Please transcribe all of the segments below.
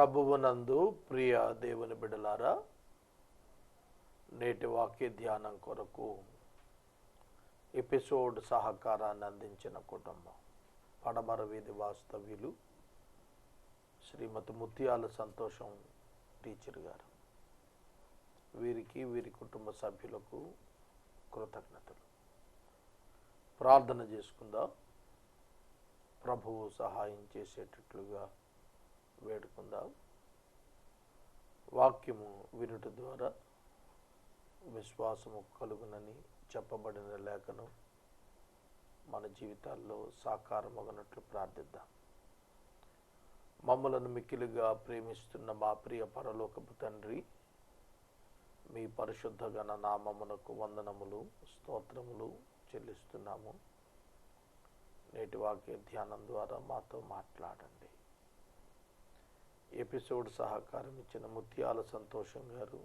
ప్రభువునందు ప్రియ దేవుని బిడ్డలారా, నేటి వాక్య ధ్యానం కొరకు ఎపిసోడ్ సహకారాన్ని అందించిన కుటుంబం పడమర వీధి వాస్తవ్యులు శ్రీమతి ముత్యాల సంతోషం టీచర్ గారు, వీరికి వీరి కుటుంబ సభ్యులకు కృతజ్ఞతలు. ప్రార్థన చేసుకుందాం. ప్రభువు సహాయం చేసేటట్లుగా వేడుకుందాం. వాక్యము వినుట ద్వారా విశ్వాసము కలుగునని చెప్పబడిన లేఖనం మన జీవితాల్లో సాకారమగనట్లు ప్రార్థిద్దాం. మమ్మలను మిక్కిలిగా ప్రేమిస్తున్న మా ప్రియ పరలోకపు తండ్రి, మీ పరిశుద్ధ గణ నామమునకు వందనములు, స్తోత్రములు చెల్లిస్తున్నాము. నేటి వాక్య ధ్యానం ద్వారా మాతో మాట్లాడండి. ఎపిసోడ్ సహకారం ఇచ్చిన ముత్యాల సంతోషం గారు,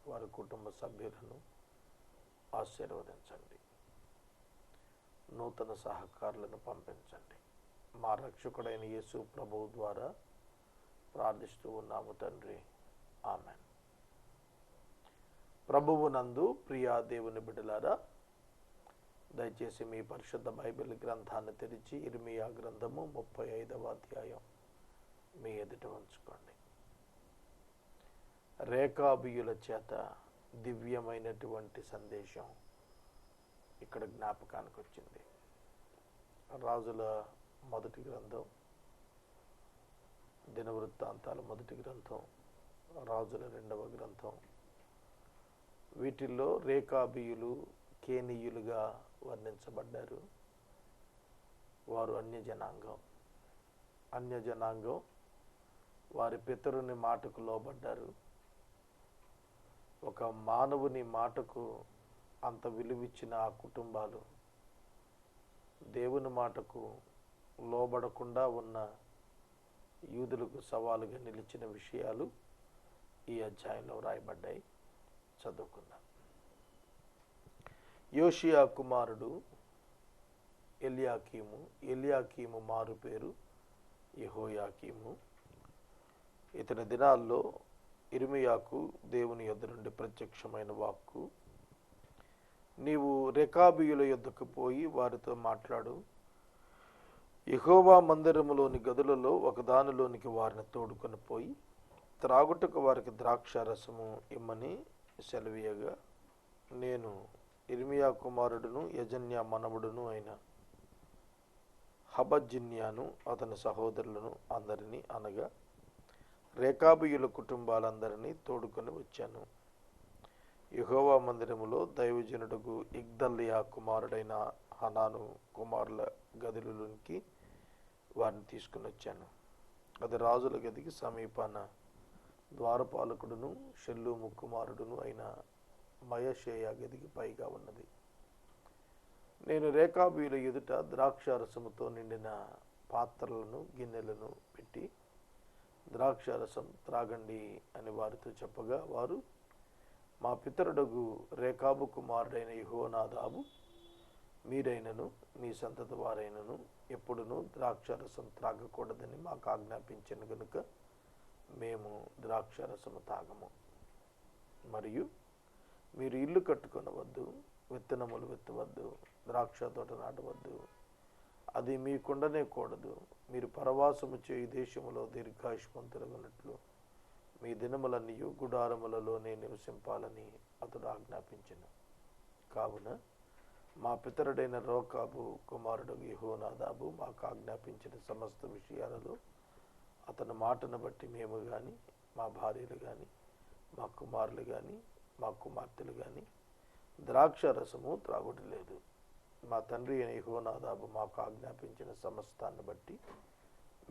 వారి కుటుంబ సభ్యులను ఆశీర్వదించండి. నూతన సహకారులను పంపించండి. మా రక్షకుడైన యేసు ప్రభువు ద్వారా ప్రార్థిస్తూ ఉన్నాము తండ్రి, ఆమెన్. ప్రభువు నందు ప్రియా దేవుని బిడ్డలారా, దయచేసి మీ పరిశుద్ధ బైబిల్ గ్రంథాన్ని తెరిచి ఇర్మియా గ్రంథము 35వ అధ్యాయం మీ ఎదుట ఉంచుకోండి. రేకాబీయుల చేత దివ్యమైనటువంటి సందేశం ఇక్కడ జ్ఞాపకానికి వచ్చింది. రాజుల మొదటి గ్రంథం, దినవృత్తాంతాల మొదటి గ్రంథం, రాజుల 2వ గ్రంథం, వీటిల్లో రేకాబీయులు కేనీయులుగా వర్ణించబడ్డారు. వారు అన్యజనాంగం వారి పితరుని మాటకు లోబడ్డారు. ఒక మానవుని మాటకు అంత విలువిచ్చిన ఆ కుటుంబాలు దేవుని మాటకు లోబడకుండా ఉన్న యూదులకు సవాలుగా నిలిచిన విషయాలు ఈ అధ్యాయంలో వ్రాయబడ్డాయి. చదువుకుందాం. యోషియా కుమారుడు ఎలియాకీము మారు పేరు యెహోయాకీము. ఇతని దినాల్లో ఇర్మియాకు దేవుని యొద్ద నుండి ప్రత్యక్షమైన వాక్కు, నీవు రేకాబీయుల యొద్దకు పోయి వారితో మాట్లాడు. యెహోవా మందిరములోని గదులలో ఒకదానిలోనికి వారిని తోడుకొని పోయి త్రాగుటకు వారికి ద్రాక్షారసము ఇమ్మని సెలవీయగా, నేను ఇర్మియా కుమారుడును యజన్యా మనవడును అయిన హబజ్జిన్యాను అతని సహోదరులను అందరినీ, అనగా రేకాబీయుల కుటుంబాలందరినీ తోడుకొని వచ్చాను. యెహోవా మందిరములో దైవజనుడుకు ఇగ్దల్యా కుమారుడైన హనాను కుమారుల గదిలోనికి వారిని తీసుకుని వచ్చాను. అది రాజుల గదికి సమీపాన ద్వారపాలకుడును షెల్లూము కుమారుడును అయిన మయషేయ గదికి పైగా ఉన్నది. నేను రేకాబీయుల ఎదుట ద్రాక్షారసముతో నిండిన పాత్రలను గిన్నెలను పెట్టి, ద్రాక్షారసం త్రాగండి అని వారితో చెప్పగా, వారు, మా పితరుడగు రేకాబు కుమారుడైన యెహోనాదాబు మీరైనను మీ సంతతి వారైనను ఎప్పుడునూ ద్రాక్షారసం త్రాగకూడదని మాకు ఆజ్ఞాపించను గనుక మేము ద్రాక్షారసము తాగము. మరియు మీరు ఇల్లు కట్టుకొనవద్దు, విత్తనములు విత్తవద్దు, ద్రాక్ష తోట నాటవద్దు, అది మీకుండనే కూడదు. మీరు పరవాసము చేయి దేశములో దీర్ఘాయుష్మంతులగునట్లు మీ దినములన్నీ గుడారములలోనే నివసింపాలని అతడు ఆజ్ఞాపించెను. కావున మా పితరుడైన రేకాబు కుమారుడు యెహోనాదాబు మాకు ఆజ్ఞాపించిన సమస్త విషయాలలో అతని మాటను బట్టి మేము కానీ, మా భార్యలు కానీ, మా కుమారులు కానీ, మా కుమార్తెలు కానీ ద్రాక్షారసము త్రాగుటలేదు. మా తండ్రి అయిన యెహోనాదాబు మాకు ఆజ్ఞాపించిన సమస్తాన్ని బట్టి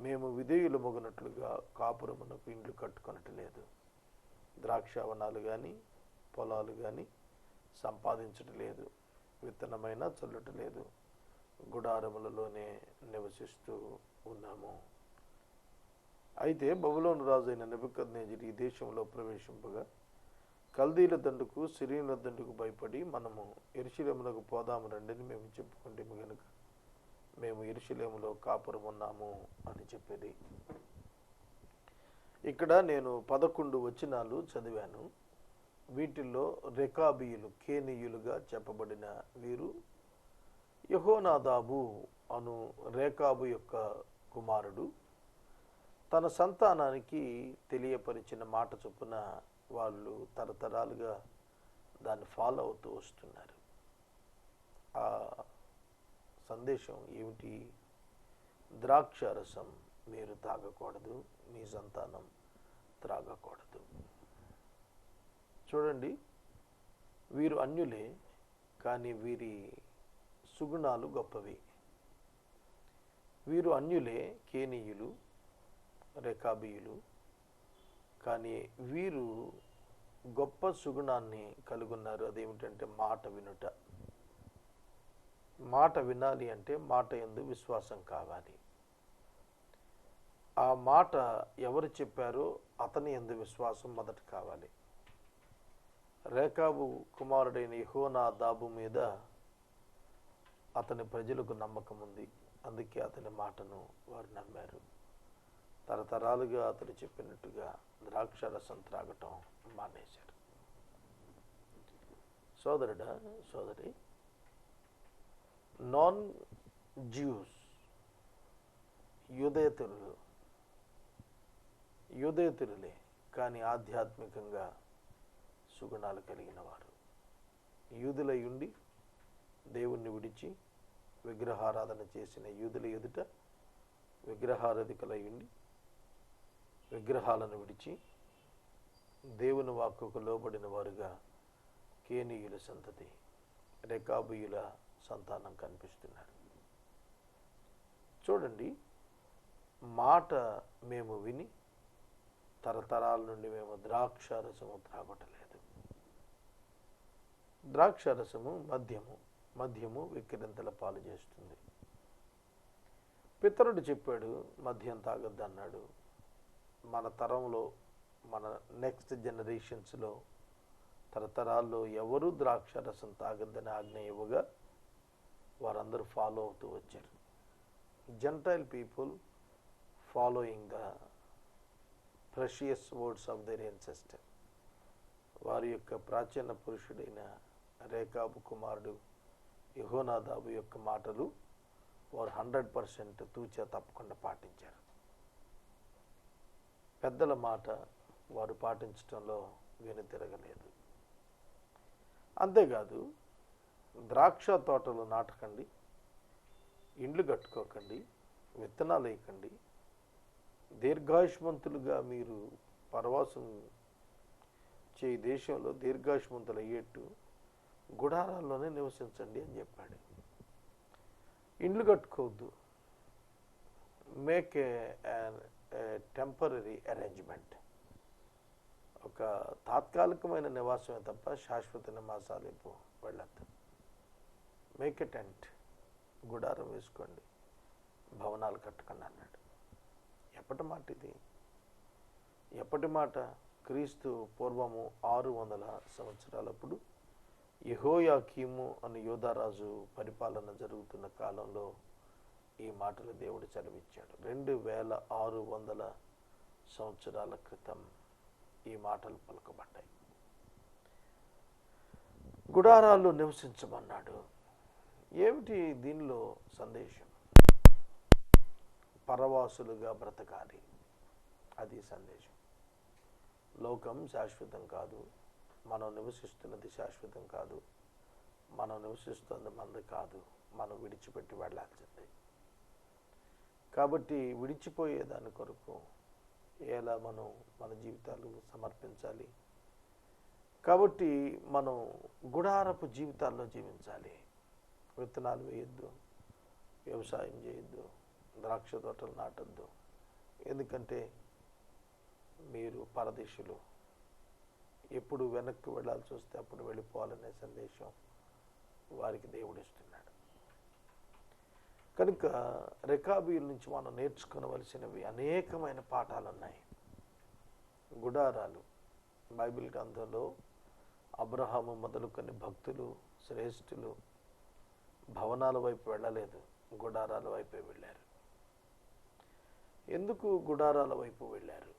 మేము విధేయులు మొగనట్లుగా కాపురమునకు ఇండ్లు కట్టుకొనట్లేదు. ద్రాక్షావనాలు కానీ పొలాలు కానీ సంపాదించటలేదు, విత్తనమైనా చల్లటలేదు, గుడారములలోనే నివసిస్తూ ఉన్నాము. అయితే బబులోను రాజు అయిన నెబుకద్నెజరు ఈ దేశంలో ప్రవేశింపగా కల్దీల దండుకు సిరియనుల దండుకు భయపడి మనము యెరూషలేమునకు పోదాము రండిని మేము చెప్పుకుంటేము గనుక మేము యెరూషలేములో కాపురం ఉన్నాము అని చెప్పేది. ఇక్కడ నేను 11 వచనాలు చదివాను. వీటిల్లో రెకాబీయులు, కేనీయులుగా చెప్పబడిన వీరు యెహోనాదాబు అను రేకాబు యొక్క కుమారుడు. తన సంతానానికి తెలియపరిచిన మాట చొప్పున వాళ్ళు తరతరాలుగా దాన్ని ఫాలో అవుతూ వస్తున్నారు. ఆ సందేశం ఏమిటి? ద్రాక్షారసం మీరు తాగకూడదు, మీ సంతానం త్రాగకూడదు. చూడండి, వీరు అన్యులే, కానీ వీరి సుగుణాలు గొప్పవి. వీరు అన్యులే, కేనీయులు, రెకాబీయులు, కానీ వీరు గొప్ప సుగుణాన్ని కలుగున్నారు. అదేమిటంటే మాట వినుట. మాట వినాలి అంటే మాట యందు విశ్వాసం కావాలి. ఆ మాట ఎవరు చెప్పారో అతని యందు విశ్వాసం మొదట కావాలి. రేకాబు కుమారుడైన యెహోనాదాబు మీద అతని ప్రజలకు నమ్మకం ఉంది. అందుకే అతని మాటను వారు నమ్మారు. తరతరాలుగా అతడు చెప్పినట్టుగా ద్రాక్షారసం త్రాగటం మానేశారు. సోదరుడా, సోదరి, నాన్ జ్యూస్ యూదేతరులే, కానీ ఆధ్యాత్మికంగా సుగుణాలు కలిగిన వారు. యూదులై ఉండి దేవుణ్ణి విడిచి విగ్రహారాధన చేసిన యూదుల ఎదుట విగ్రహారాధికులై ఉండి విగ్రహాలను విడిచి దేవుని వాక్కుకు లోబడిన వారుగా కేనీయుల సంతతి, రెకాబీయుల సంతానం కనిపిస్తున్నారు. చూడండి, మాట మేము విని తరతరాల నుండి మేము ద్రాక్షారసము త్రాగటలేదు. ద్రాక్షారసము మద్యము విక్కిరింతల పాలు చేస్తుంది. పితరుడు చెప్పాడు మద్యం తాగొద్దు అన్నాడు. మన తరంలో, మన నెక్స్ట్ జనరేషన్స్లో, తరతరాల్లో ఎవరు ద్రాక్షారసం తాగొద్దని ఆజ్ఞ ఇవ్వగా వారందరూ ఫాలో అవుతూ వచ్చారు. Gentile people following the precious words of their ancestor. వారి యొక్క ప్రాచీన పురుషుడైన రేకాబు కుమారుడు యెహోనాదాబు యొక్క మాటలు వారు 100% తూచా తప్పకుండా పాటించారు. పెద్దల మాట వారు పాటించడంలో వెనుతిరగలేదు. అంతేకాదు, ద్రాక్ష తోటలు నాటకండి, ఇండ్లు కట్టుకోకండి, విత్తనాలు వేయకండి, దీర్ఘాయుష్మంతులుగా మీరు పరవాసం చేయి దేశంలో దీర్ఘాయుష్మంతులు అయ్యేట్టు గుడారాల్లోనే నివసించండి అని చెప్పాడు. ఇండ్లు కట్టుకోవద్దు, మేక్ ఏ టెంపరీ అరేంజ్మెంట్. ఒక తాత్కాలికమైన నివాసమే తప్ప శాశ్వత నివాసాలు వైపు వెళ్ళద్దు. మేక్ ఎ టెంట్, గుడారం వేసుకోండి, భవనాలు కట్టకండి అన్నాడు. ఎప్పటి మాట ఇది? ఎప్పటి మాట? క్రీస్తు పూర్వము 600 సంవత్సరాలప్పుడు యెహోయాకీము అనే యోధారాజు పరిపాలన జరుగుతున్న కాలంలో ఈ మాటలు దేవుడు చదివించాడు. 2600 సంవత్సరాల క్రితం ఈ మాటలు పలుకబడ్డాయి. గుడారాల్లో నివసించమన్నాడు. ఏమిటి దీనిలో సందేశం? పరవాసులుగా బ్రతకాలి, అది సందేశం. లోకం శాశ్వతం కాదు, మనం నివసిస్తున్నది శాశ్వతం కాదు, మనం నివసిస్తున్నది మనది కాదు, మనం విడిచిపెట్టి వెళ్ళాల్సిందే. కాబట్టి విడిచిపోయే దాని కొరకు ఎలా మనం మన జీవితాలు సమర్పించాలి. కాబట్టి మనం గుడారపు జీవితాల్లో జీవించాలి. విత్తనాలు వేయొద్దు, వ్యవసాయం చేయొద్దు, ద్రాక్ష తోటలు నాటొద్దు. ఎందుకంటే మీరు పరదేశులు, ఎప్పుడు వెనక్కి వెళ్ళాల్సి వస్తే అప్పుడు వెళ్ళిపోవాలనే సందేశం వారికి దేవుడు ఇస్తున్నాడు. కనుక రెకాబీయుల నుంచి మనం నేర్చుకోవలసినవి అనేకమైన పాఠాలు ఉన్నాయి. గుడారాలు బైబిల్ గ్రంథంలో అబ్రహాము మొదలుకొని భక్తులు, శ్రేష్ఠులు భవనాల వైపు వెళ్ళలేదు, గుడారాల వైపే వెళ్ళారు. ఎందుకు గుడారాల వైపు వెళ్ళారు?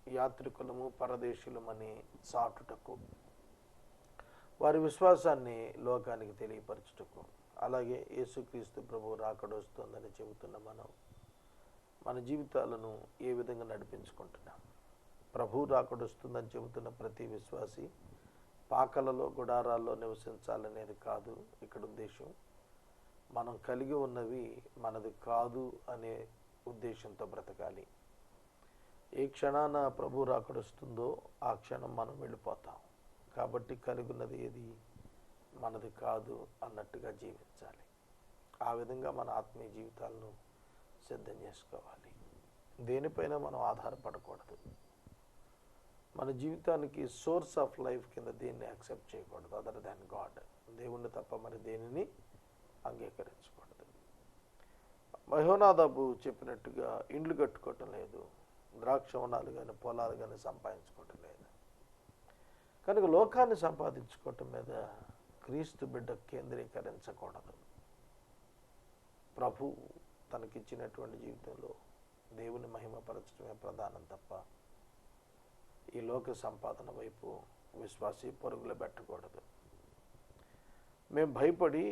యాత్రికులము పరదేశులమని చాటుటకు, వారి విశ్వాసాన్ని లోకానికి తెలియపరచుటకు, అలాగే యేసుక్రీస్తు ప్రభువు రాకడొస్తుందని చెబుతున్న మనం మన జీవితాలను ఏ విధంగా నడిపించుకుంటున్నాం? ప్రభువు రాకడొస్తుందని చెబుతున్న ప్రతి విశ్వాసి పాకలలో గుడారాల్లో నివసించాలనేది కాదు ఇక్కడ ఉద్దేశం. మనం కలిగి ఉన్నవి మనది కాదు అనే ఉద్దేశంతో బ్రతకాలి. ఏ క్షణాన ప్రభు రాకడొస్తుందో ఆ క్షణం మనం వెళ్ళిపోతాం. కాబట్టి కలిగి ఉన్నది ఏది మనది కాదు అన్నట్టుగా జీవించాలి. ఆ విధంగా మన ఆత్మీయ జీవితాలను సిద్ధం చేసుకోవాలి. దేనిపైన మనం ఆధారపడకూడదు. మన జీవితానికి సోర్స్ ఆఫ్ లైఫ్ కింద దేన్ని యాక్సెప్ట్ చేయకూడదు అదర్ దాన్ గాడ్. దేవుణ్ణి తప్ప మరి దేనిని అంగీకరించకూడదు. యెహోనాదాబు చెప్పినట్టుగా ఇండ్లు కట్టుకోవటం లేదు, ద్రాక్ష వనాలు కానీ పొలాలు కానీ సంపాదించుకోవటం లేదు. కనుక లోకాన్ని సంపాదించుకోవటం మీద క్రీస్తు బిడ్డ కేంద్రీకరించకూడదు. ప్రభు తనకిచ్చినటువంటి జీవితంలో దేవుని మహిమపరచడమే ప్రధానం తప్ప ఈ లోక సంపాదన వైపు విశ్వాసి పరుగులు పెట్టకూడదు. మేము భయపడి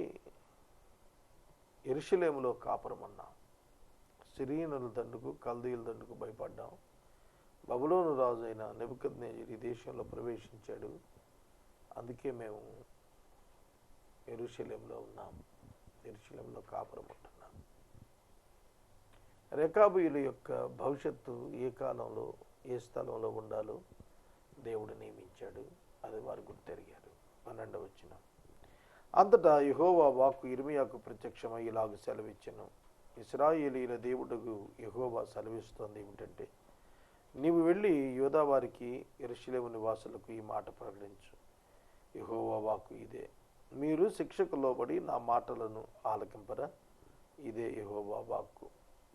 యెరూషలేములో కాపురం ఉన్నాం. సిరియనుల దండుకు కల్దీయుల దండుకు భయపడ్డాం. బబులోను రాజు అయిన నెబుకద్నెజరు ఈ దేశంలో ప్రవేశించాడు. అందుకే మేము యెరూషలేములో ఉన్నాం, యెరూషలేములో కాపురం ఉంటున్నాం. రేకాబీయుల యొక్క భవిష్యత్తు ఏ కాలంలో ఏ స్థలంలో ఉండాలో దేవుడు నియమించాడు. అది వారు గుర్తెరిగారు. 12వ వచనం, అంతటా యెహోవా వాక్కు ఇర్మీయాకు ప్రత్యక్షమై ఇలాగ సెలవిచ్చెను. ఇశ్రాయేలీయుల దేవుడగు యెహోవా సెలవిస్తోంది ఏమిటంటే, నీవు వెళ్ళి యూదా వారికి యెరూషలేము నివాసులకు ఈ మాట ప్రకటించు. యెహోవా వాక్కు ఇదే, మీరు శిక్షకు లోబడి నా మాటలను ఆలకింపరా? ఇదే యెహోవా వాక్కు.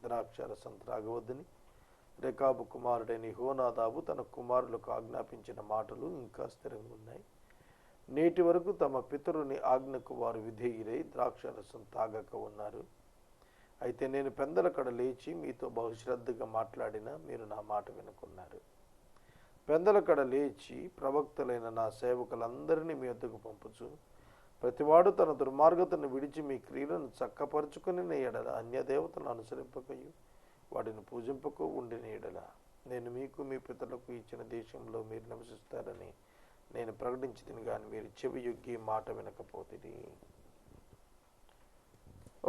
ద్రాక్షారసం త్రాగవద్దని రేకాబు కుమారుడైన యెహోనాదాబు తన కుమారులకు ఆజ్ఞాపించిన మాటలు ఇంకా స్థిరంగా ఉన్నాయి. నేటి వరకు తమ పితరుని ఆజ్ఞకు వారు విధేయులై ద్రాక్షారసం తాగక ఉన్నారు. అయితే నేను పెందలకడ లేచి మీతో బహుశ్రద్ధగా మాట్లాడినా మీరు నా మాట వినుకున్నారు. పెందలకడ లేచి ప్రవక్తలైన నా సేవకులందరినీ మీ వద్దకు పంపుచు, ప్రతివాడు తన దుర్మార్గతను విడిచి మీ క్రియలను చక్కపరుచుకుని ఎడల అన్యదేవతలను అనుసరింపకయు వాటిని పూజింపకు ఉండిన ఎడల నేను మీకు మీ పితరులకు ఇచ్చిన దేశంలో మీరు నివసిస్తారని నేను ప్రకటించింది కానీ మీరు చెవి యొగ్గి మాట వినకపోతిరి.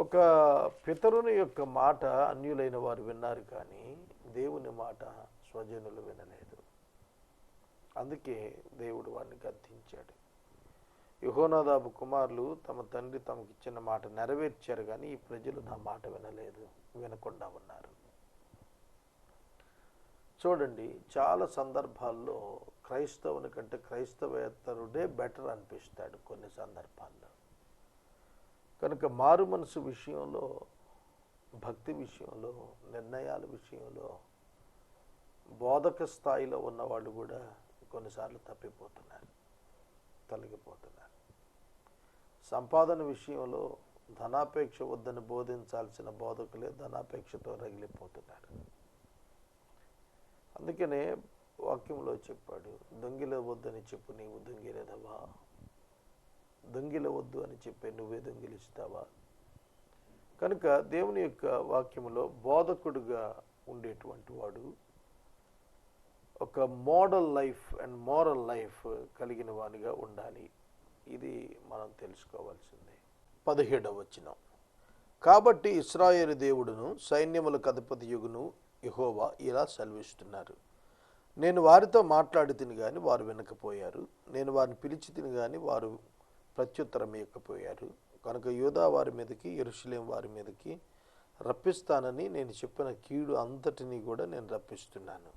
ఒక పితరుని యొక్క మాట అన్యులైన వారు విన్నారు, కానీ దేవుని మాట స్వజనులు వినలేదు. అందుకే దేవుడు వారిని గద్దించాడు. యెహోనాదాబు కుమారులు తమ తండ్రి తమకిచ్చిన మాట నెరవేర్చారు, కానీ ఈ ప్రజలు నా మాట వినలేదు, వినకుండా ఉన్నారు. చూడండి, చాలా సందర్భాల్లో క్రైస్తవుని కంటే క్రైస్తవేతరుడే బెటర్ అనిపిస్తాడు కొన్ని సందర్భాల్లో. కనుక మారు మనసు విషయంలో, భక్తి విషయంలో, నిర్ణయాల విషయంలో బోధక స్థాయిలో ఉన్నవాళ్ళు కూడా కొన్నిసార్లు తప్పిపోతున్నారు, తొలగిపోతున్నారు. సంపాదన విషయంలో ధనాపేక్ష వద్దని బోధించాల్సిన బోధకులే ధనాపేక్షతో రగిలిపోతున్నారు. అందుకనే వాక్యంలో చెప్పాడు, దొంగిల వద్దని చెప్పు నీవు దొంగిలేదవా, దొంగిల వద్దు అని చెప్పే నువ్వే దొంగిలిస్తావా? కనుక దేవుని యొక్క వాక్యములో బోధకుడుగా ఉండేటువంటి వాడు ఒక model life and moral life కలిగిన వాడిగా ఉండాలి. ఇది మనం తెలుసుకోవాల్సిందే. 17వ వచనం, కాబట్టి ఇశ్రాయేలు దేవుడును సైన్యములకు అధిపతియుగును యెహోవా ఇలా సెలవిస్తున్నారు, నేను వారితో మాట్లాడి తిని కానీ వారు వినకపోయారు, నేను వారిని పిలిచి తిని కానీ వారు ప్రత్యుత్తరం ఇవ్వకపోయారు. కనుక యూదా వారి మీదకి యెరూషలేం వారి మీదకి రప్పిస్తానని నేను చెప్పిన కీడు అంతటినీ కూడా నేను రప్పిస్తున్నాను.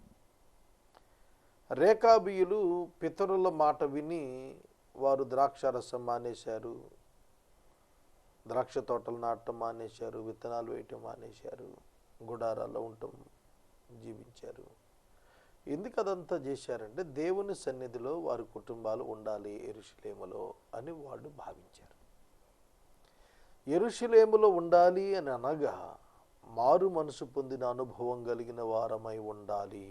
రేకాబీయులు పితరుల మాట విని వారు ద్రాక్షారసం మానేశారు, ద్రాక్ష తోటలు నాటడం మానేశారు, విత్తనాలు వేయటం మానేశారు, గుడారాల్లో ఉండటం జీవించారు. ఎందుకు అదంతా చేశారంటే దేవుని సన్నిధిలో వారి కుటుంబాలు ఉండాలి యెరూషలేములో అని వాళ్ళు భావించారు. యెరూషలేములో ఉండాలి అని అనగా మారు మనసు పొందిన అనుభవం కలిగిన వారమై ఉండాలి.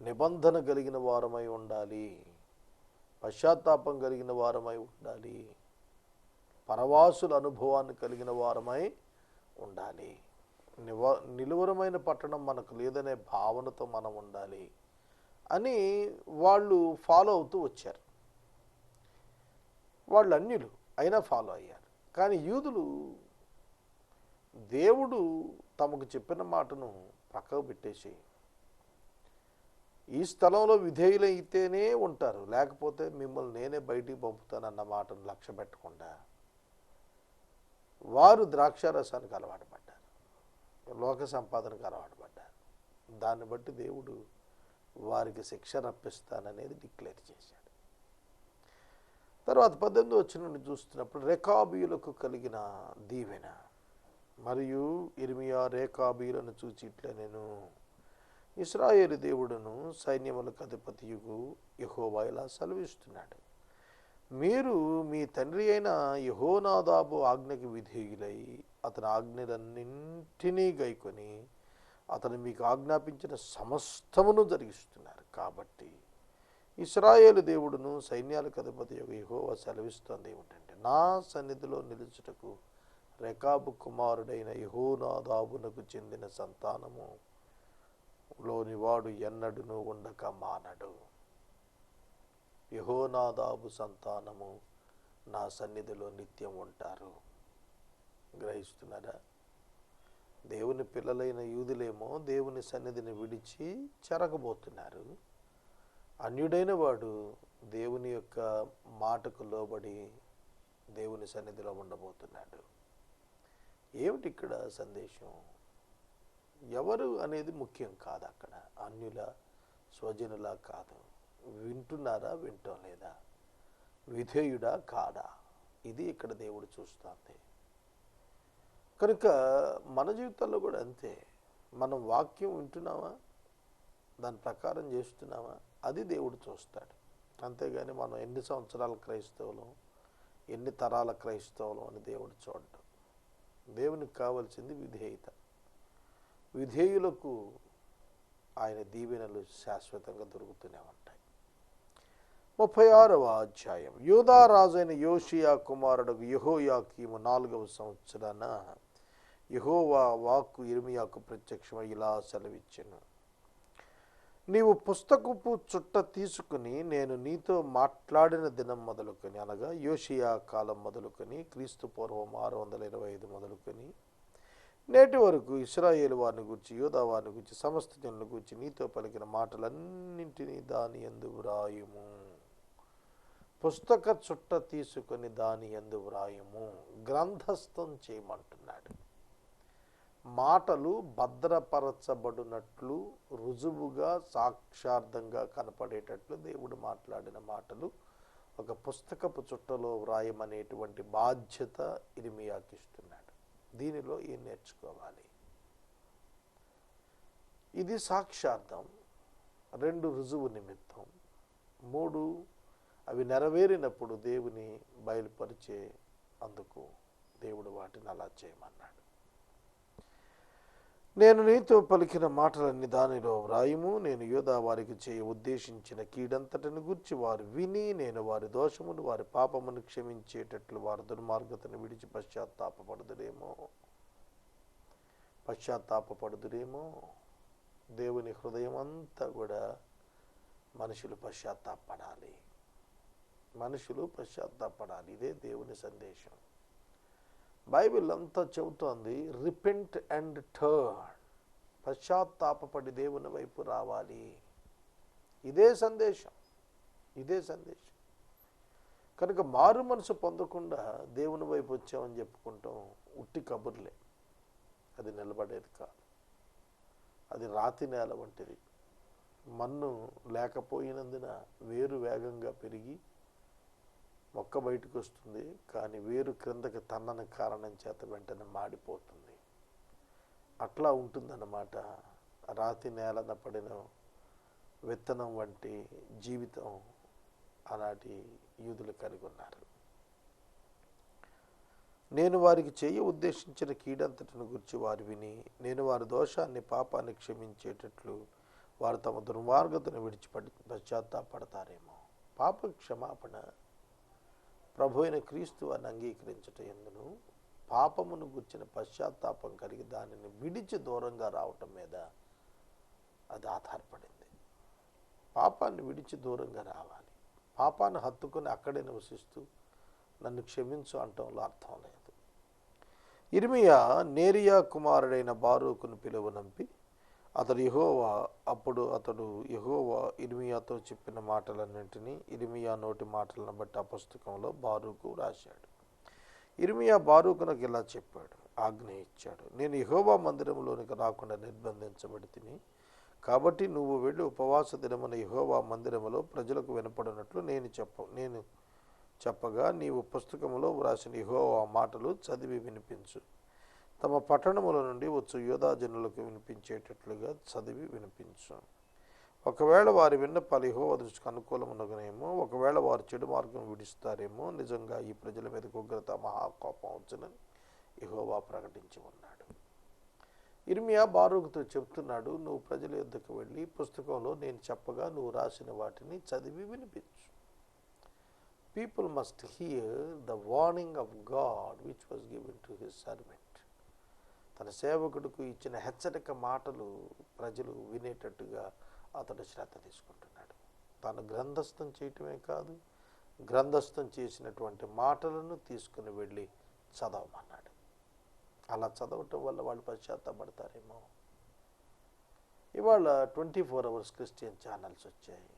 నిబంధన కలిగిన వారమై ఉండాలి, పశ్చాత్తాపం కలిగిన వారమై ఉండాలి, పరవాసుల అనుభవాన్ని కలిగిన వారమై ఉండాలి. నిలువరమైన పట్టణం మనకు లేదనే భావనతో మనం ఉండాలి అని వాళ్ళు ఫాలో అవుతూ వచ్చారు. వాళ్ళు అన్యులు అయినా ఫాలో అయ్యారు. కానీ యూదులు దేవుడు తమకు చెప్పిన మాటను పక్కకు పెట్టేసి ఈ స్థలంలో విధేయులైతేనే ఉంటారు, లేకపోతే మిమ్మల్ని నేనే బయటికి పంపుతానన్న మాటను లక్ష్య పెట్టకుండా వారు ద్రాక్షారసానికి అలవాటు పడ్డారు, లోక సంపాదనకు అలవాటు పడ్డారు. దాన్ని బట్టి దేవుడు వారికి శిక్ష రప్పిస్తాననేది డిక్లేర్ చేశాడు. తర్వాత 18వ వచనం చూస్తున్నప్పుడు రెకాబీయులకు కలిగిన దీవెన. మరియు ఇర్మియా రేకాబీయులను చూచి ఇట్లా, నేను ఇశ్రాయేలు దేవుడును సైన్యములకు అధిపతియు యెహోవా ఇలా సెలవిస్తున్నాడు, మీరు మీ తండ్రి అయిన యెహోనాదాబు ఆజ్ఞకి విధేయులై అతని ఆజ్ఞలన్నింటినీ గైకొని అతను మీకు ఆజ్ఞాపించిన సమస్తమును జరిగిస్తున్నారు. కాబట్టి ఇశ్రాయేలు దేవుడును సైన్యాలకు అధిపతి యెహోవా సెలవిస్తోంది ఏమిటంటే, నా సన్నిధిలో నిలుచుటకు రెకాబు కుమారుడైన యెహోనాదాబునకు చెందిన సంతానము లోనివాడు ఎన్నడును ఉండక మానడు. యెహోనాదాబు సంతానము నా సన్నిధిలో నిత్యం ఉంటారు. గ్రహిస్తున్నారా? దేవుని పిల్లలైన యూదులేమో దేవుని సన్నిధిని విడిచి చెరగబోతున్నారు. అన్యుడైన వాడు దేవుని యొక్క మాటకు లోబడి దేవుని సన్నిధిలో ఉండబోతున్నాడు. ఏమిటి ఇక్కడ సందేశం? ఎవరు అనేది ముఖ్యం కాదు. అక్కడ అన్యుల స్వజనుల కాదు. వింటున్నారా, వింటం లేదా, విధేయుడా కాదా, ఇది ఇక్కడ దేవుడు చూస్తుంది. కనుక మన జీవితాల్లో కూడా అంతే. మనం వాక్యం వింటున్నామా, దాని ప్రకారం చేస్తున్నామా, అది దేవుడు చూస్తాడు. అంతేగాని మనం ఎన్ని సంవత్సరాల క్రైస్తవులం, ఎన్ని తరాల క్రైస్తవులం అని దేవుడు చూడడం. దేవునికి కావాల్సింది విధేయత. విధేయులకు ఆయన దీవెనలు శాశ్వతంగా దొరుకుతూనే ఉంటాయి. 36వ అధ్యాయం. యూదా రాజైన యోషియా కుమారుడు యెహోయాకీము 4వ సంవత్సరాన యెహోవా వాక్కు ఇర్మియాకు ప్రత్యక్షమై ఇలా సెలవిచ్చెను, నీవు పుస్తకపు చుట్ట తీసుకుని నేను నీతో మాట్లాడిన దినం మొదలుకొని, అనగా యోషియా కాలం మొదలుకొని క్రీస్తు పూర్వం 625 మొదలుకొని నేటి వరకు ఇశ్రాయేలు వారిని గురించి, యూదా వారిని గురించి, సమస్త జనుల గురించి నీతో పలికిన మాటలన్నింటినీ దాని యందు వ్రాయుము. పుస్తక చుట్ట తీసుకొని దాని యందు వ్రాయుము, గ్రంథస్థం చేయమంటున్నాడు. మాటలు భద్రపరచబడినట్లు, రుజువుగా సాక్షార్థంగా కనపడేటట్లు దేవుడు మాట్లాడిన మాటలు ఒక పుస్తకపు చుట్టలో వ్రాయమనేటువంటి బాధ్యత ఇర్మియాకి ఇస్తున్నాడు. దీనిలో ఏం నేర్చుకోవాలి? ఇది సాక్షార్థం, 2 రుజువు నిమిత్తం, 3 అవి నెరవేరినప్పుడు దేవుని బయలుపరిచే అందుకు దేవుడు వాటిని అలా చేయమన్నాడు. నేను నీతో పలికిన మాటలన్నీ దానిలో వ్రాయుము. నేను యూదా వారికి చేయ ఉద్దేశించిన కీడంతటిని గురించి వారు విని, నేను వారి దోషమును వారి పాపమును క్షమించేటట్లు వారి దుర్మార్గతను విడిచి పశ్చాత్తాపపడుదురేమో. దేవుని హృదయం అంతా కూడా మనుషులు పశ్చాత్తాపడాలి. ఇదే దేవుని సందేశం. బైబిల్ అంతా చెబుతోంది, రిపెంట్ అండ్ టర్న్, పశ్చాత్తాపపడి దేవుని వైపు రావాలి. ఇదే సందేశం. కనుక మారు మనసు పొందకుండా దేవుని వైపు వచ్చామని చెప్పుకుంటాం ఉట్టి కబుర్లే. అది నిలబడేది కాదు. అది రాతి నేల వంటిది. మన్ను లేకపోయినందున వేరు వేగంగా పెరిగి మొక్క బయటకు వస్తుంది, కానీ వేరు క్రిందకి తన్నని కారణం చేత వెంటనే మాడిపోతుంది. అట్లా ఉంటుందన్నమాట రాతి నేలన పడిన విత్తనం వంటి జీవితం ఆనాటి యూదులు కలిగి ఉన్నారు. నేను వారికి చేయ ఉద్దేశించిన కీడంతటిని గురించి వారు విని, నేను వారి దోషాన్ని పాపాన్ని క్షమించేటట్లు వారు తమ దుర్మార్గతను విడిచిపడి పశ్చాత్తాపడతారేమో. పాప క్షమాపణ ప్రభు అయిన క్రీస్తు వారిని అంగీకరించట ఎందును, పాపమును గుర్చిన పశ్చాత్తాపం కలిగి దానిని విడిచి దూరంగా రావటం మీద అది ఆధారపడింది. పాపాన్ని విడిచి దూరంగా రావాలి. పాపాన్ని హత్తుకొని అక్కడే నివసిస్తూ నన్ను క్షమించు అంటంలో అర్థం లేదు. ఇర్మియా నేరియా కుమారుడైన బారూకును పిలువనంపి అతడు యెహోవా ఇర్మియాతో చెప్పిన మాటలన్నింటినీ ఇర్మియా నోటి మాటలను బట్టి ఆ పుస్తకంలో బారూకు రాశాడు. ఇర్మియా బారూకునకు ఇలా చెప్పాడు, ఆజ్ఞ ఇచ్చాడు. నేను యెహోవా మందిరంలోనికి రాకుండా నిర్బంధించబడి తిని, కాబట్టి నువ్వు వెళ్ళి ఉపవాస దినమున యెహోవా మందిరములో ప్రజలకు వినపడినట్లు నేను చెప్పగా నీవు పుస్తకములో వ్రాసిన యెహోవా మాటలు చదివి వినిపించు. తమ పట్టణముల నుండి వచ్చు యూదాజనులకు వినిపించేటట్లుగా చదివి వినిపించు. ఒకవేళ వారి విన్నపాలు యెహోవా దృష్టికి అనుకూలమునగనేమో, ఒకవేళ వారు చెడు మార్గం విడిస్తారేమో, నిజంగా ఈ ప్రజల మీదకు ఉగ్రత మహాకోపం వచ్చునని యెహోవా ప్రకటించి ఉన్నాడు. ఇర్మియా బారూకుతో చెప్తున్నాడు, నువ్వు ప్రజల యొద్దకు వెళ్ళి పుస్తకంలో నేను చెప్పగా నువ్వు రాసిన వాటిని చదివి వినిపించు. People must hear the warning of God which was given to his servant. తన సేవకుడికి ఇచ్చిన హెచ్చరిక మాటలు ప్రజలు వినేటట్టుగా అతడు శ్రద్ధ తీసుకుంటున్నాడు. తాను గ్రంథస్థం చేయటమే కాదు, గ్రంథస్థం చేసినటువంటి మాటలను తీసుకుని వెళ్ళి చదవమన్నాడు. అలా చదవటం వల్ల వాళ్ళు పశ్చాత్తాపడతారేమో. ఇవాళ 24 hours క్రిస్టియన్ ఛానల్స్ వచ్చాయి.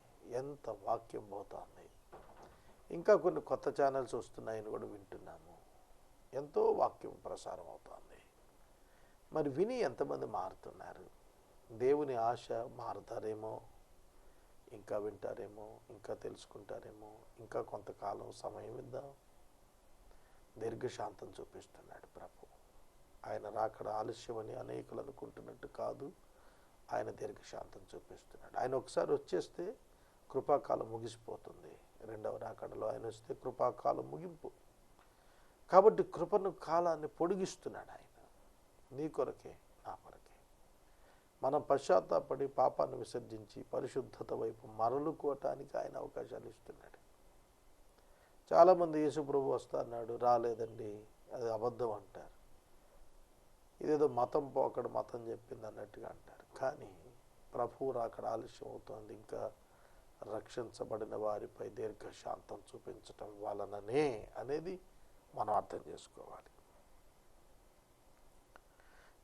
ఎంత వాక్యం పోతుంది. ఇంకా కొన్ని కొత్త ఛానల్స్ వస్తున్నాయని కూడా వింటున్నాము. ఎంతో వాక్యం ప్రసారం అవుతుంది. మరి విని ఎంతమంది మారుతున్నారు? దేవుని ఆశ మారుతారేమో, ఇంకా వింటారేమో, ఇంకా తెలుసుకుంటారేమో. ఇంకా కొంతకాలం సమయం ఇద్దాం. దీర్ఘశాంతం చూపిస్తున్నాడు ప్రభు. ఆయన రాకడ ఆలస్యమని అనేకులు అనుకుంటున్నట్టు కాదు, ఆయన దీర్ఘశాంతం చూపిస్తున్నాడు. ఆయన ఒకసారి వచ్చేస్తే కృపాకాలం ముగిసిపోతుంది. రెండవ రాకడలో ఆయన వస్తే కృపాకాలం ముగింపు. కాబట్టి కాలాన్ని పొడిగిస్తున్నాడు ఆయన. నీ కొరకే, నా కొరకే. మనం పశ్చాత్తాపడి పాపాన్ని విసర్జించి పరిశుద్ధత వైపు మరలుకోవటానికి ఆయన అవకాశాలు ఇస్తున్నాడు. చాలామంది యేసు ప్రభు వస్తా అన్నాడు, రాలేదండి, అది అబద్ధం అంటారు. ఇదేదో మతం పోకడ మతం చెప్పింది అన్నట్టుగా అంటారు. కానీ ప్రభువు రాకడ ఆలస్యం అవుతోంది. ఇంకా రక్షించబడిన వారిపై దీర్ఘశాంతం చూపించటం వలననే అనేది మనం అర్థం చేసుకోవాలి.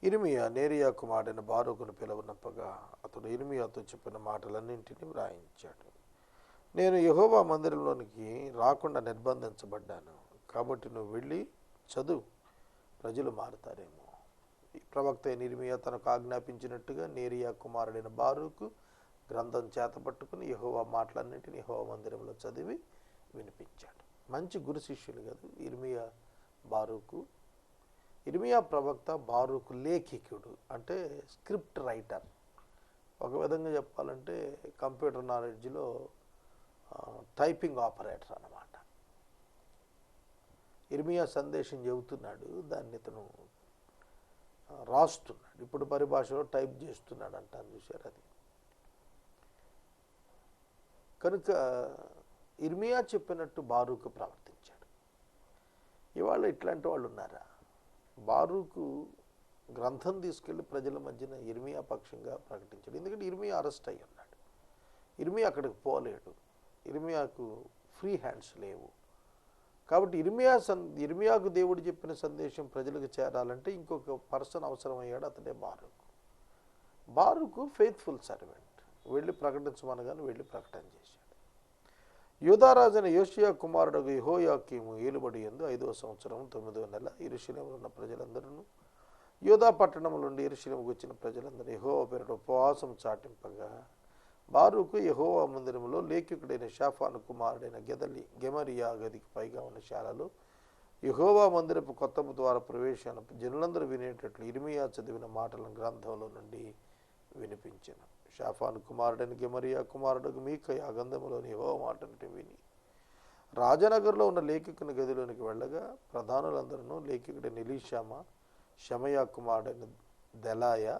ఇర్మియా నేరియా కుమారుడైన బారూకును పిలువనప్పగా అతడు ఇర్మియాతో చెప్పిన మాటలన్నింటినీ వ్రాయించాడు. నేను యెహోవా మందిరంలోనికి రాకుండా నిర్బంధించబడ్డాను, కాబట్టి నువ్వు వెళ్ళి చదువు, ప్రజలు మారుతారేమో. ప్రవక్త అయిన ఇర్మియా తనకు ఆజ్ఞాపించినట్టుగా నేరియా కుమారుడైన బారూకు గ్రంథం చేతపట్టుకుని యెహోవా మాటలన్నింటినీ యెహోవా మందిరంలో చదివి వినిపించాడు. మంచి గురు శిష్యులు కదా ఇర్మియా, బారూకు. ఇర్మియా ప్రవక్త, బారూకు లేఖికుడు, అంటే స్క్రిప్ట్ రైటర్. ఒక విధంగా చెప్పాలంటే కంప్యూటర్ నాలెడ్జ్లో టైపింగ్ ఆపరేటర్ అన్నమాట. ఇర్మియా సందేశం చెబుతున్నాడు, దాన్ని ఇతను రాస్తున్నాడు. ఇప్పుడు పరిభాషలో టైప్ చేస్తున్నాడు అంటాను, చూశారు అది. కనుక ఇర్మియా చెప్పినట్టు బారూకు ప్రవర్తించాడు. ఇవాళ ఇట్లాంటి వాళ్ళు ఉన్నారా? బారూకు గ్రంథం తీసుకెళ్లి ప్రజల మధ్యన ఇర్మియా పక్షంగా ప్రకటించాడు. ఎందుకంటే ఇర్మియా అరెస్ట్ అయ్యి ఉన్నాడు. ఇర్మియా అక్కడికి పోలేడు. ఇర్మియాకు ఫ్రీ హ్యాండ్స్ లేవు. కాబట్టి ఇర్మియాకు దేవుడు చెప్పిన సందేశం ప్రజలకు చేరాలంటే ఇంకొక పర్సన్ అవసరమయ్యాడు, అతడే బారూకు. బారూకు ఫెయిత్ఫుల్ సర్వెంట్. వెళ్ళి ప్రకటించమనగానే వెళ్ళి ప్రకటన చేశాడు. యూదారాజైన యోషియా కుమారుడు యెహోయాకీము ఏలుబడి యందు 5వ సంవత్సరం 9వ నెల యెరూషలేములో ఉన్న ప్రజలందరూ యూదా పట్టణం నుండి యెరూషలేముకు వచ్చిన ప్రజలందరూ యెహోవా పేరిట ఉపవాసం చాటింపగా బారూకు యెహోవా మందిరంలో లేఖికుడైన షాఫాను కుమారుడైన గెమరియా గదికి పైగా ఉన్న శాలలో యెహోవా మందిరపు కొత్త ద్వారా ప్రవేశాన్ని జనులందరూ వినేటట్లు ఇర్మియా చదివిన మాటలను గ్రంథంలో నుండి వినిపించాను. షాఫాను కుమారుడైన గెమరియా కుమారుడు మీకాయా గంధములోని యెహోవా మాటను విని రాజనగర్లో ఉన్న లేఖికుని గదిలోనికి వెళ్ళగా ప్రధానులందరూ లేఖికుడైన ఎలీషామా, షమయా కుమారుడైన దెలాయా,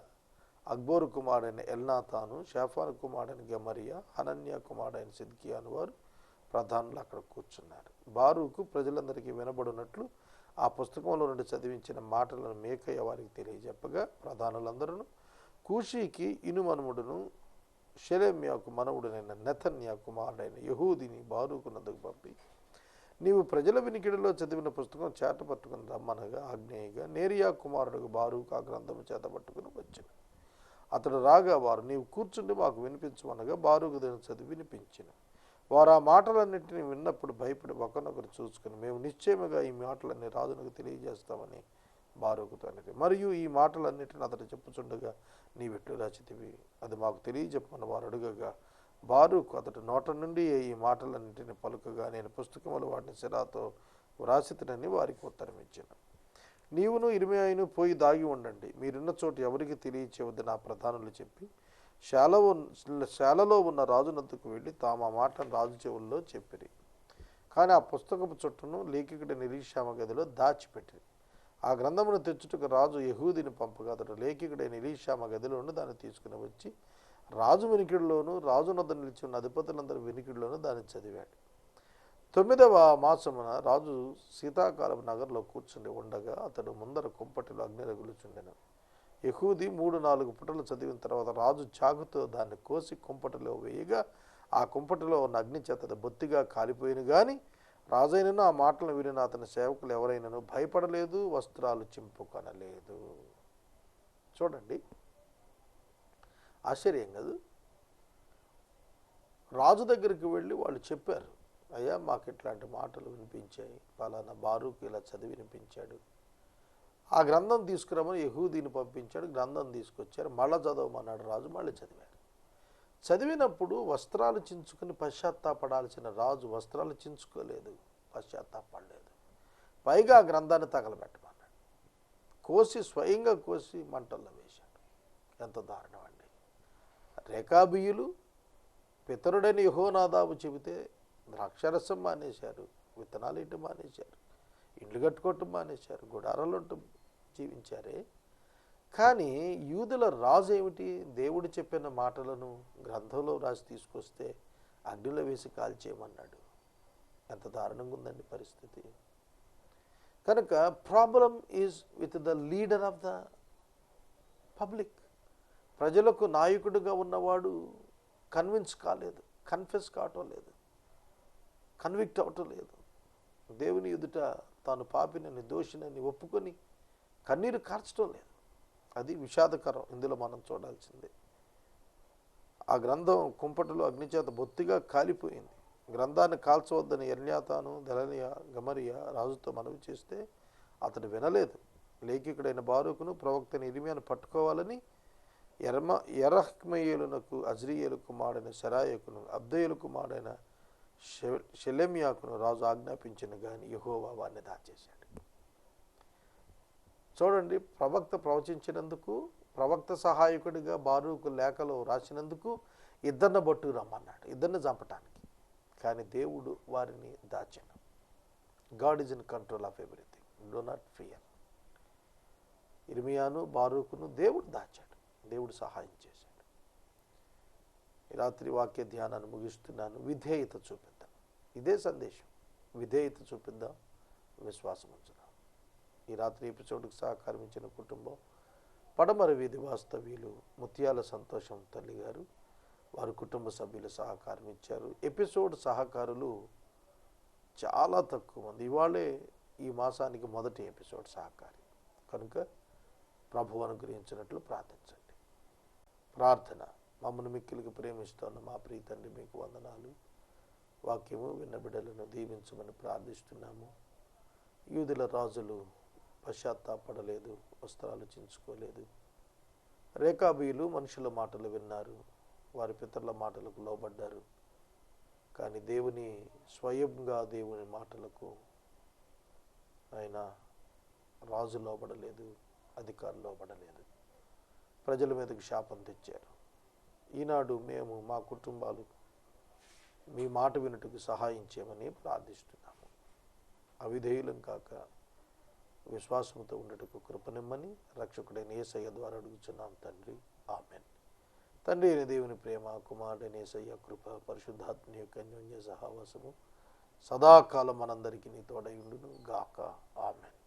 అక్బోరు కుమారుడైన ఎల్నాతాను, షాఫాను కుమారుడైన గెమరియా, హనన్యా కుమారుడైన సిద్కియా అని వారు ప్రధానులు అక్కడ కూర్చున్నారు. బారూకు ప్రజలందరికీ వినబడినట్లు ఆ పుస్తకంలో నుండి చదివించిన మాటలను మీకయ్య వారికి తెలియజెప్పగా, ప్రధానులందరూ కూషీకి ఇనుమనుముడును షెలెమ్యాకు మనవుడైన నెతన్యా కుమారుడైన యెహూదిని బారూకునందుకు పంపి, నీవు ప్రజల వినికిడిలో చదివిన పుస్తకం చేట పట్టుకుని రమ్మనగా ఆజ్ఞేయగా నేరియా కుమారుడు బారూకు ఆ గ్రంథము చేత పట్టుకుని వచ్చిన. అతడు రాగా వారు, నీవు కూర్చుండి మాకు వినిపించమనగా బారూకు దాన్ని చదివి వినిపించిన. వారు ఆ మాటలన్నింటినీ విన్నప్పుడు భయపడి ఒకరినొకరు చూసుకుని, మేము నిశ్చయముగా ఈ మాటలన్నీ రాజునకు తెలియజేస్తామని బారూకుతో అనేది. మరియు ఈ మాటలన్నింటిని అతడు చెప్పుచుండగా, నీవెట్లు రచితివి, అది మాకు తెలియజెప్పమని వారు అడుగగా, బారూకు అతడు నోట నుండి ఈ మాటలన్నింటిని పలుకగా, నేను పుస్తకములు వాటిని సిరాతో వ్రాసితునని వారికి ఉత్తరం ఇచ్చాను. నీవును ఇర్మీయాయును పోయి దాగి ఉండండి, మీరున్న చోటు ఎవరికి తెలియచేవద్దు నా ప్రధానులు చెప్పి శాలలో ఉన్న రాజునందుకు వెళ్ళి తాము ఆ మాటను రాజు చెవుల్లో చెప్పిరి. కానీ ఆ పుస్తకపు చుట్టను లేఖికుడి నిరీక్షామ గదిలో దాచిపెట్టిరి. ఆ గ్రంథమును తెచ్చుటకు రాజు యెహూదిని పంపగా, అతడు లేఖికుడైన ఎలీషామ గదిలోను దాన్ని తీసుకుని వచ్చి రాజు వెనికిడిలోను రాజునొద్ద నిలిచి ఉన్న అధిపతులందరి వెనికిడిలోను దాన్ని చదివాడు. 9వ మాసమున రాజు శీతాకాలపు నగర్లో కూర్చుని ఉండగా అతడు ముందర కుంపటిలో అగ్ని రగులుచుండెను. యెహూది 3-4 పుటలు చదివిన తర్వాత రాజు చాకుతో దాన్ని కోసి కుంపటిలో వేయగా, ఆ కుంపటిలో ఉన్న అగ్ని చేత బొత్తిగా కాలిపోయిన గాని రాజైనను ఆ మాటలను వినిన అతని సేవకులు ఎవరైనాను భయపడలేదు, వస్త్రాలు చింపుకొనలేదు. చూడండి, ఆశ్చర్యం కాదు. రాజు దగ్గరికి వెళ్ళి వాళ్ళు చెప్పారు, అయ్యా మాకు ఇట్లాంటి మాటలు వినిపించాయి, పలానా బారూకు ఇలా చదివి వినిపించాడు. ఆ గ్రంథం తీసుకురమని యెహూదీని పంపించాడు. గ్రంథం తీసుకొచ్చారు. మళ్ళా చదవమన్నాడు రాజు. మళ్ళీ చదివాడు. చదివినప్పుడు వస్త్రాలు చించుకుని పశ్చాత్తాపడాల్సిన రాజు వస్త్రాలు చించుకోలేదు, పశ్చాత్తాపడలేదు. పైగా ఆ గ్రంథాన్ని తగలబెట్టమన్నాడు. స్వయంగా కోసి మంటల్లో వేశాడు. ఎంత దారుణం అండి. రేకాబీయులు పితరుడైన యెహోనాదాబు చెబితే ద్రాక్షరసం మానేశారు, విత్తనాలు ఇటు మానేశారు, ఇండ్లు కట్టుకోవటం మానేశారు, గుడారాలు జీవించారే. కానీ యూదుల రాజు ఏమిటి, దేవుడు చెప్పిన మాటలను గ్రంథంలో రాసి తీసుకొస్తే అగ్నిలో వేసి కాల్చేయమన్నాడు. ఎంత దారుణంగా ఉందండి పరిస్థితి. కనుక problem is with the leader of the public. ప్రజలకు నాయకుడిగా ఉన్నవాడు కన్విన్స్ కాలేదు, కన్ఫెస్ కావటం లేదు, కన్విక్ట్ అవటం లేదు. దేవుని ఎదుట తాను పాపినని దోషినని ఒప్పుకొని కన్నీరు కార్చడం లేదు. అది విషాదకరం. ఇందులో మనం చూడాల్సిందే. ఆ గ్రంథం కుంపటిలో అగ్నిచేత బొత్తిగా కాలిపోయింది. గ్రంథాన్ని కాల్చవద్దని ఎల్నాతాను, దెలనియా, గెమరియా రాజుతో మనవి చేస్తే అతడు వినలేదు. లేఖికుడైన బారూకును ప్రవక్తని ఇర్మీయాను పట్టుకోవాలని యెరహ్మెయేలునకు, అజ్రీయేలు కుమారుడైన శెరాయాకును, అబ్దెయేలు కుమారుడైన షెలెమ్యాకును రాజు ఆజ్ఞాపించిన కానీ యెహోవా వారిని దాచేశాడు. చూడండి, ప్రవక్త ప్రవచించినందుకు, ప్రవక్త సహాయకుడిగా బారూకు లేఖలో రాసినందుకు ఇద్దరిని బట్టు రమ్మన్నాడు, ఇద్దరిని చంపటానికి. కానీ దేవుడు వారిని దాచాడు. God is in control of everything, do not fear. ఇర్మీయాను బారూకును దేవుడు దాచాడు, దేవుడు సహాయం చేశాడు. ఈ రాత్రి వాక్య ధ్యానాన్ని ముగిస్తున్నాను. విధేయత చూపిద్దాం. ఇదే సందేశం, విధేయత చూపిద్దాం, విశ్వాసం ఉంచుదాం. ఈ రాత్రి ఎపిసోడ్కి సహకరించిన కుటుంబం పడమర వీధి వాస్తవ్యులు ముత్యాల సంతోషం తల్లి గారు, వారి కుటుంబ సభ్యులు సహకారం ఇచ్చారు. ఎపిసోడ్ సహకారులు చాలా తక్కువ మంది. ఇవాళే ఈ మాసానికి మొదటి ఎపిసోడ్ సహకారి కనుక ప్రభువు అనుగ్రహించినట్లు ప్రార్థించండి. ప్రార్థన. మమ్మల్ని మిక్కిలికి ప్రేమిస్తున్న మా ప్రియ తండ్రి, మీకు వందనాలు. వాక్యము విన్న బిడ్డలను దీవించమని ప్రార్థిస్తున్నాము. యూదుల రాజులు పశ్చాత్తాపడలేదు, వస్త్రాలు చించుకోలేదు. రేకాబీయులు మనుషుల మాటలు విన్నారు, వారి పితరుల మాటలకు లోబడ్డారు. కానీ స్వయంగా దేవుని మాటలకు ఆయన రాజు లోబడలేదు, అధికారులు లోబడలేదు. ప్రజల మీదకి శాపం తెచ్చారు. ఈనాడు మేము మా కుటుంబాలు మీ మాట వినుటకు సహాయం చేయమని ప్రార్థిస్తున్నాము. అవిధేయులం కాక విశ్వాసంతో ఉండటకు కృపనిమ్మని రక్షకుడైన యేసయ్య ద్వారా అడుగుచున్నాం తండ్రి. ఆమెన్. తండ్రి అయిన దేవుని ప్రేమ, కుమారుడైన యేసయ్య కృప, పరిశుద్ధాత్మ యొక్క అన్యోన్య సహవాసము సదాకాలం మనందరికీ తోడై ఉండును గాక. ఆమెన్.